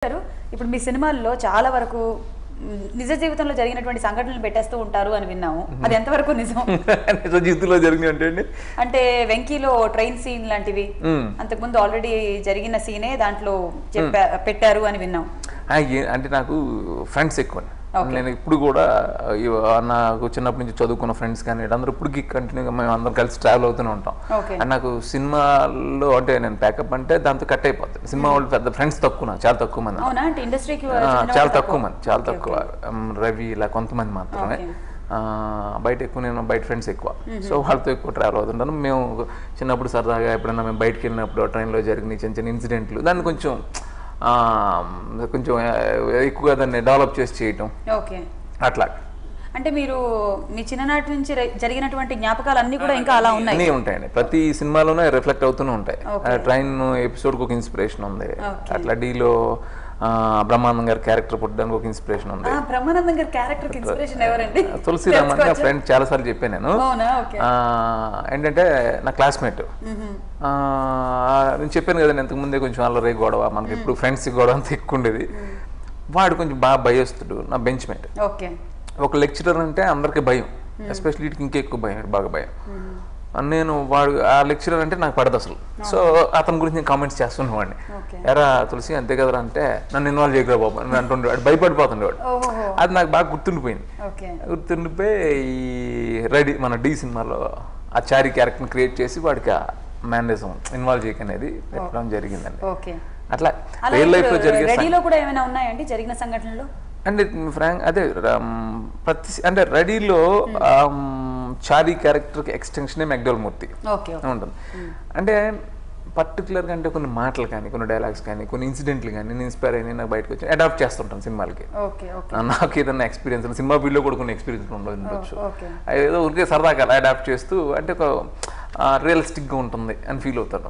ఇప్పుడు మీ సినిమాల్లో చాలా వరకు నిజ జీవితంలో జరిగినటువంటి సంఘటనలు పెట్టేస్తూ ఉంటారు అని విన్నాము. అది ఎంతవరకు నిజం? నిజ జీవితంలో జరిగినవి అంటే వెంకీలో ట్రైన్ సీన్ లాంటివి అంతకుముందు ఆల్రెడీ జరిగిన సీనే దాంట్లో పెట్టారు అని విన్నాం. అంటే నాకు ఫ్రెండ్స్ ఎక్కువ. నేను ఇప్పుడు కూడా నాకు చిన్నప్పటి నుంచి చదువుకున్న ఫ్రెండ్స్ కానీ అందరూ ఇప్పటికి కంటిన్యూగా మేము అందరం కలిసి ట్రావెల్ అవుతూనే ఉంటాం. అండ్ నాకు సినిమాలో అంటే నేను ప్యాకప్ అంటే దాంతో కట్ అయిపోతుంది. సినిమా వాళ్ళు పెద్ద ఫ్రెండ్స్ తక్కువ, నాకు చాలా తక్కువ మంది, చాలా తక్కువ రవి ఇలా కొంతమంది మాత్రమే. బయట ఎక్కువ, నేను బయట ఫ్రెండ్స్ ఎక్కువ, సో వాళ్ళతో ఎక్కువ ట్రావెల్ అవుతుంటాను. మేము చిన్నప్పుడు సరదాగా ఎప్పుడైనా మేము బయటకు వెళ్ళినప్పుడు ట్రైన్లో జరిగిన చిన్న చిన్న ఇన్సిడెంట్లు దాన్ని కొంచెం ఎక్కువగా దాన్ని డెవలప్ చేసి చేయటం అట్లా. అంటే మీరు మీ చిన్ననాటి నుంచి జరిగినటువంటి జ్ఞాపకాలు అన్ని కూడా ఇంకా అలా ఉన్నాయి? అన్నీ ఉంటాయండి, ప్రతి సినిమాలోనే రిఫ్లెక్ట్ అవుతూనే ఉంటాయి. ట్రైన్ ఎపిసోడ్కి ఒక ఇన్స్పిరేషన్ ఉంది. అట్లా డీలో బ్రహ్మానందం గారి క్యారెక్టర్ పుట్టడానికి ఒక ఇన్స్పిరేషన్ ఉంది. బ్రహ్మానందం గారి క్యారెక్టర్ ఇన్స్పిరేషన్ ఎవరండి? తులసిరామన్ నా ఫ్రెండ్, చాలా సార్లు చెప్పాను నేను. ఏంటంటే నా క్లాస్మేట్, నేను చెప్పాను కదా ఇంతకు ముందే కొంచెం అల్లరి గొడవ, మనకి ఇప్పుడు ఫ్రెండ్స్ గొడవ అంతా ఎక్కువ ఉండేది. వాడు కొంచెం బాగా భయస్తుడు, నా బెంచ్ మేట్. ఒక లెక్చరర్ అంటే అందరికి భయం, ఎస్పెషల్లీ వీటికి ఇంకెక్కువ భయం, బాగా భయం. నేను వాడు ఆ లెక్చరర్ అంటే నాకు పడదు అసలు. సో అతని గురించి నేను కామెంట్స్ చేస్తున్నవాడిని, ఎరా తులసి అంతే కదరా అంటే నన్ను ఇన్వాల్వ్ చేయగల బాబు అని అంటుండేవాడు, భయపడిపోతుండేవాడు. అది నాకు బాగా గుర్తుండిపోయింది. గుర్తుండిపోయి ఈ రెడీ మన డి సినిమాలో ఆ చారీ క్యారెక్టర్ని క్రియేట్ చేసి వాడికి ఆ మేనరిజం ఇన్వాల్వ్ చేయకనేది పెట్టడం జరిగిందండి. అట్లా రియల్ లైఫ్ లో జరిగిన సంఘటనలు అంటే ఫ్రాంక్ అదే అంటే రెడీలో చారీ క్యారెక్టర్కి ఎక్స్టెన్షనే మెక్డోల్ మూర్తి ఉంటుంది. అంటే పర్టికులర్గా అంటే కొన్ని మాటలు కానీ, కొన్ని డైలాగ్స్ కానీ, కొన్ని ఇన్సిడెంట్లు కానీ నేను ఇన్స్పైర్ అయినా నాకు బయటకు వచ్చి అడాప్ట్ చేస్తుంటాను సినిమాలకి. నాకు ఏదైనా ఎక్స్పీరియన్స్, సినిమా ఫీల్డ్లో కూడా కొన్ని ఎక్స్పీరియన్స్ ఉండొచ్చు, ఏదో ఊరికే సరదాగా అడాప్ట్ చేస్తూ అంటే ఒక రియలిస్టిక్గా ఉంటుంది అని ఫీల్ అవుతాను.